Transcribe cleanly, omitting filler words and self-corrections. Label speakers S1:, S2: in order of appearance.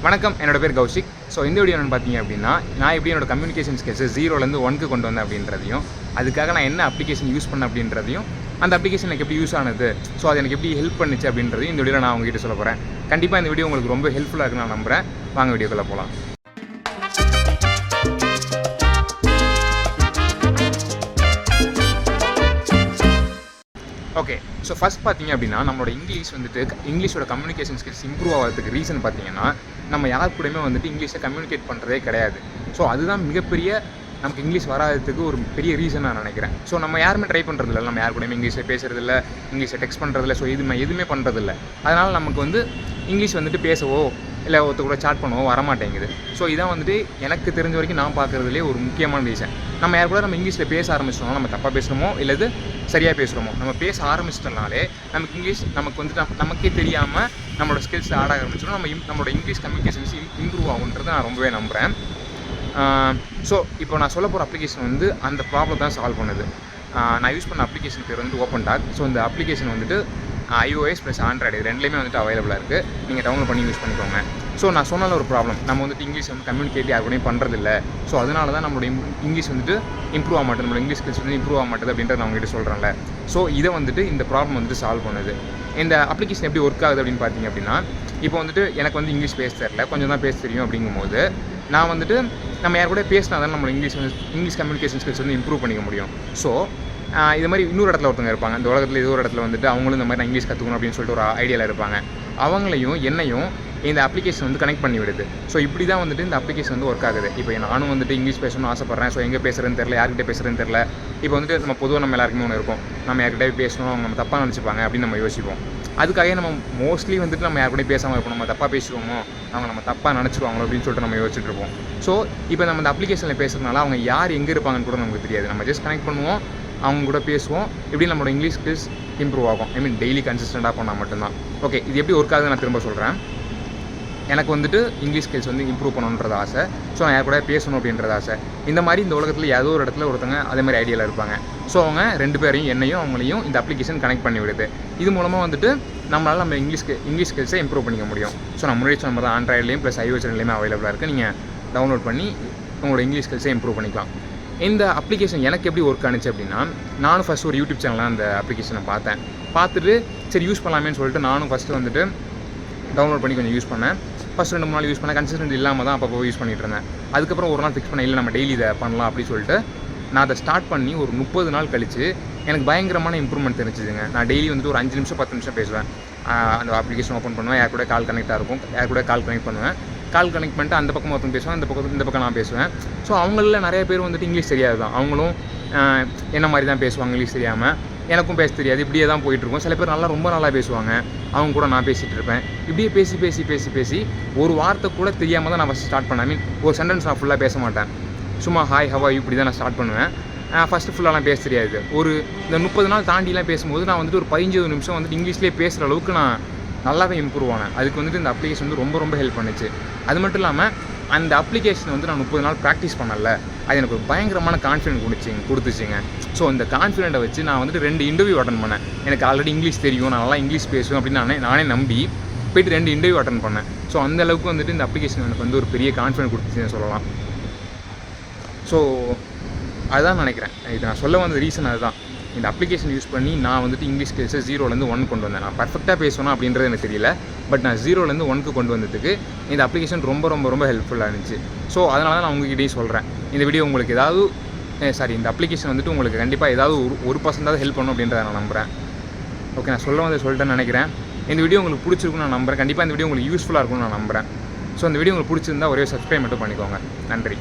S1: வணக்கம், என்னோட பேர் கௌஷிக். ஸோ இந்த வீடியோ என்னென்னு பார்த்தீங்க அப்படின்னா, நான் எப்படி என்னோட கம்யூனிகேஷன் ஸ்கில்ஸை 0லேருந்து 1க்கு கொண்டு வந்தேன் அப்படின்றதையும், அதுக்காக நான் என்ன அப்ளிகேஷன் யூஸ் பண்ணேன் அப்படின்றதையும், அந்த அப்ளிகேஷன் எனக்கு எப்படி யூஸ் ஆனது, ஸோ அது எனக்கு எப்படி ஹெல்ப் பண்ணுச்சு அப்படின்றதையும் இந்த வீடியோவில் நான் உங்ககிட்ட சொல்ல போகிறேன். கண்டிப்பாக இந்த வீடியோ உங்களுக்கு ரொம்ப ஹெல்ப்ஃபுல்லாக இருக்குன்னு நான் நம்புகிறேன். வாங்க வீடியோக்குள்ளே போகலாம். ஓகே, ஸோ ஃபஸ்ட் பார்த்தீங்க அப்படின்னா, நம்மளோட இங்கிலீஷோட கம்யூனிகேஷன் ஸ்கில்ஸ் இம்ப்ரூவ் ஆகிறதுக்கு ரீசன் பார்த்தீங்கன்னா, நம்ம யார் கூடயுமே இங்கிலீஷில் கம்யூனிகேட் பண்ணுறதே கிடையாது. ஸோ அதுதான் மிகப்பெரிய நமக்கு இங்கிலீஷ் வராததுக்கு ஒரு பெரிய ரீசன் நான் நினைக்கிறேன். ஸோ நம்ம யாருமே ட்ரை பண்ணுறதில்ல, நம்ம யார் கூடயுமே இங்கிலீஷில் பேசுகிறதில்ல, இங்கிலீஷில் டெக்ஸ்ட் பண்ணுறதில்ல. ஸோ எதுவுமே பண்ணுறதில்ல. அதனால் நமக்கு இங்கிலீஷ் பேசவோ இல்லை ஒருத்தர் கூட சாட் பண்ணவோ வரமாட்டேங்குது. ஸோ இதான் எனக்கு தெரிஞ்ச வரைக்கும் நான் பார்க்குறதுலேயே ஒரு முக்கியமான ரீசன். நம்ம யார் கூட நம்ம இங்கிலீஷில் பேச ஆரம்பிச்சிட்டோம்னா, நம்ம தப்பாக பேசுகிறோமோ இல்லது சரியாக பேசுகிறோமோ, நம்ம பேச ஆரம்பிச்சிட்டனாலே நமக்கு இங்கிலீஷ் நமக்கே தெரியாமல் நம்மளோட ஸ்கில்ஸ் ஆட ஆரம்பிச்சிடும். நம்மளோட இங்கிலீஷ் கம்யூனிகேஷன்ஸ் இம்ப்ரூவ் ஆகுன்றதை நான் ரொம்பவே நம்புகிறேன். ஸோ இப்போ நான் சொல்ல போகிற அப்ளிகேஷன் அந்த ப்ராப்ளம் தான் சால்வ் பண்ணுது. நான் யூஸ் பண்ண அப்ளிகேஷன் பேர் ஓப்பன்டாக். ஸோ இந்த அப்ளிகேஷன் iOS ப்ளஸ் ஆண்ட்ராய்டு ரெண்டுலேயுமே அவைலபிளாக இருக்குது. நீங்கள் டவுன்லோட் பண்ணி யூஸ் பண்ணிக்கோங்க. ஸோ நான் சொன்னால ஒரு ப்ராப்ளம், நம்ம இங்கிலீஷ் கம்யூனிகேட் யார் கூடயும் பண்ணுறதில்ல. ஸோ அதனால தான் நம்மளோட இங்கிலீஷ் இம்ப்ரூவ் ஆக மாட்டேது, நம்மளோட இங்கிலீஷ் ஸ்கில்ஸ் இம்ப்ரூவ் ஆக மாட்டேது அப்படின்றத நான் உங்ககிட்ட சொல்கிறேன்ல. ஸோ இதை இந்த ப்ராப்ளம் சால்வ் பண்ணுது. இந்த அப்ளிகேஷன் எப்படி ஒர்க் ஆகுது அப்படின்னு பார்த்தீங்க அப்படின்னா, இப்போ எனக்கு இங்கிலீஷ் பேச தெரியல, கொஞ்சம் தான் பேச தெரியும். அப்படிங்கும்போது நான் நம்ம யார் கூட பேசினா தான் நம்மளோட இங்கிலீஷ் கம்யூனிகேஷன் ஸ்கில்ஸ் இம்ப்ரூவ் பண்ணிக்க முடியும். ஸோ இது மாதிரி இன்னொரு இடத்துல ஒருத்தங்க இருப்பாங்க, இந்த உலகத்தில் ஏதோ ஒரு இடத்துல அவங்களும் இந்த மாதிரி நான் இங்கிலீஷ் கற்றுக்கணும் அப்படின்னு சொல்லிட்டு ஒரு ஐடியாவில் இருப்பாங்க. அவங்களையும் என்னையும் இந்த அப்ளிகேஷன் கனெக்ட் பண்ணி விடுது. ஸோ இப்படி தான் இந்த அப்ளிகேஷன் ஒர்க் ஆகுது. இப்போ நானும் இங்கிலீஷ் பேசணும்னு ஆசைப்பட்றேன். ஸோ எங்கே பேசுகிறேன்னு தெரியல, யார்கிட்ட பேசுகிறேன்னு தெரியல. இப்போ நம்ம பொதுவாக நம்ம எல்லாருக்குமே ஒன்று இருக்கும், நம்ம யார்கிட்ட பேசணும், அவங்க நம்ம தப்பாக நினச்சிப்பாங்க அப்படின்னு நம்ம யோசிப்போம். அதுக்காக நம்ம மோஸ்ட்லி நம்ம யார் கூட பேசாமல் இருப்போம். நம்ம தப்பாக பேசுவோமோ, அவங்க நம்ம தப்பாக நினச்சிருவாங்களோ அப்படின்னு சொல்லிட்டு நம்ம யோசிச்சுட்டு இருப்போம். ஸோ இப்போ நம்ம இந்த அப்ளிகேஷனில் பேசுகிறதுனால அவங்க யார் எங்கே இருப்பாங்கன்னு கூட நமக்கு தெரியாது. நம்ம ஜஸ்ட் கனெக்ட் பண்ணுவோம், அவங்க கூட பேசுவோம். இப்படி நம்மளோட இங்கிலீஷ் ஸ்கில்ஸ் இம்ப்ரூவ் ஆகும். டெய்லி கன்சிஸ்டண்ட்டாக பண்ணால் மட்டும்தான். ஓகே, இது எப்படி ஒர்க் ஆகுது நான் திரும்ப சொல்கிறேன். எனக்கு இங்கிலீஷ் ஸ்கில்ஸ் இம்ப்ரூவ் பண்ணணுன்றது ஆசை. ஸோ நான் யார் கூட பேசணும் அப்படின்றது ஆசை. இந்த மாதிரி இந்த உலகத்தில் ஏதோ ஒரு இடத்துல ஒருத்தங்க அதே மாதிரி ஐடியாவில் இருப்பாங்க. ஸோ அவங்க ரெண்டு பேரையும் என்னையும் அவங்களையும் இந்த அப்ளிகேஷன் கனெக்ட் பண்ணி விடுது. இது மூலமாக நம்மளால் நம்ம இங்கிலீஷ் ஸ்கில்ஸை இம்ப்ரூவ் பண்ணிக்க முடியும். ஸோ நான் முன்னாடி சொன்ன மாதிரி ஆண்ட்ராய்ட்லேயும் ப்ளஸ் iOS ரெண்டுலேயுமே அவைலபிளாக இருக்குது. நீங்கள் டவுன்லோட் பண்ணி உங்களோட இங்கிலீஷ் ஸ்கில்ஸை இம்ப்ரூவ் பண்ணிக்கலாம். இந்த அப்ளிகேஷன் எனக்கு எப்படி ஒர்க் ஆனிச்சு அப்படின்னா, நானும் ஃபஸ்ட்டு ஒரு யூடியூப் சேனலாக அந்த அப்ளிகேஷனை பார்த்துட்டு சரி யூஸ் பண்ணலாமேன்னு சொல்லிட்டு நானும் ஃபஸ்ட்டு டவுன்லோட் பண்ணி கொஞ்சம் யூஸ் பண்ணேன். ஃபஸ்ட் 2-3 நாள் யூஸ் பண்ணேன், கன்சிஸ்டன்ட் இல்லாமல் தான் அப்பப்போ யூஸ் பண்ணிகிட்டு இருந்தேன். அதுக்கப்புறம் ஒரு நாள் ஃபிக்ஸ் பண்ண, இல்லை நம்ம டெய்லி இதை பண்ணலாம் அப்படின்னு சொல்லிட்டு நான் அதை ஸ்டார்ட் பண்ணி ஒரு 30 நாள் கழித்து எனக்கு பயங்கரமான இம்ப்ரூவ்மெண்ட் தெரிஞ்சுதுங்க. நான் டெய்லி ஒரு 5 நிமிஷம் 10 நிமிஷம் பேசுவேன். அந்த அப்ளிகேஷன் ஓப்பன் பண்ணுவேன், யார் கூட கால் கனெக்டாக இருக்கும், யார் கூட கால் கனெக்ட் பண்ணுவேன். கால் கனெக்ட் பண்ணிட்டு அந்த பக்கம் ஒருத்தன் பேசுவேன், இந்த பக்கம் நான் பேசுவேன். ஸோ அவங்களில் நிறைய பேர் இங்கிலீஷ் தெரியாது தான், அவங்களும் என்ன மாதிரி தான் பேசுவாங்க, இங்கிலீஷ் தெரியாமல். எனக்கும் பேச தெரியாது, இப்படியே தான் போயிட்டுருக்கும். சில பேர் ரொம்ப நல்லா பேசுவாங்க, அவங்க கூட நான் பேசிகிட்டு இருப்பேன். இப்படியே பேசி ஒரு வார்த்தை கூட தெரியாமல் தான் நான் ஃபஸ்ட் ஸ்டார்ட் பண்ணேன். ஒரு சென்டென்ஸ் நான் ஃபுல்லாக பேச மாட்டேன், சும்மா ஹாய் ஹவ் ஆர் யூ இப்படி தான் நான் ஸ்டார்ட் பண்ணுவேன். ஃபஸ்ட்டு ஃபுல்லாலாம் பேச தெரியாது. இந்த 30 நாள் தாண்டிலாம் பேசும்போது நான் ஒரு 15 நிமிஷம் இங்கிலீஷ்லேயே பேசுகிற அளவுக்கு நான் நல்லாவே இம்ப்ரூவ் ஆனேன். அதுக்கு இந்த அப்ளிகேஷன் ரொம்ப ஹெல்ப் பண்ணுச்சு. அது மட்டும் இல்லாமல் அந்த அப்ளிகேஷன் நான் 30 நாள் ப்ராக்டிஸ் பண்ணல, அது எனக்கு ஒரு பயங்கரமான கான்ஃபிடென்ட் கொடுத்துச்சுங்க. ஸோ இந்த கான்ஃபிடென்ட்டை வச்சு நான் 2 இன்டர்வியூ அட்டன் பண்ணேன். எனக்கு ஆல்ரெடி இங்கிலீஷ் தெரியும், நான் நல்லா இங்கிலீஷ் பேசுவேன் அப்படின்னு நானே நம்பி போய்ட்டு 2 இன்டர்வியூ அட்டன் பண்ணேன். ஸோ அந்த அளவுக்கு இந்த அப்ளிகேஷன் எனக்கு ஒரு பெரிய கான்ஃபிடென்ட் கொடுத்துச்சுன்னு சொல்லலாம். ஸோ அதுதான் நினைக்கிறேன். இது நான் சொல்ல வந்த ரீசன் அதுதான். இந்த அப்ளிகேஷன் யூஸ் பண்ணி நான் இங்கிலீஷ் ஸ்கில்ஸை 0லேருந்து 1 கொண்டு வந்தேன். நான் பர்ஃபெக்டாக பேசணும் அப்படின்றது எனக்கு தெரியல, பட் நான் 0லேருந்து 1க்கு கொண்டு வந்ததுக்கு இந்த அப்ளிகேஷன் ரொம்ப ஹெல்ப்ஃபுல்லாக இருந்துச்சு. ஸோ அதனால தான் நான் உங்ககிட்டயும் சொல்கிறேன், இந்த வீடியோ உங்களுக்கு இந்த அப்ளிகேஷன் உங்களுக்கு கண்டிப்பாக ஏதாவது 1% ஹெல்ப் பண்ணும் அப்படின்றத நான் நம்புகிறேன். ஓகே, நான் சொல்லிட்டேன்னு நினைக்கிறேன். இந்த வீடியோ உங்களுக்கு பிடிச்சிருக்குன்னு நான் நம்புகிறேன். கண்டிப்பாக இந்த வீடியோ உங்களுக்கு யூஸ்ஃபுல்லாக இருக்கும்னு நான் நம்புகிறேன். ஸோ இந்த வீடியோ உங்களுக்கு பிடிச்சிருந்தா ஒரே சப்ஸ்கிரைப் மட்டும் பண்ணிக்கோங்க. நன்றி.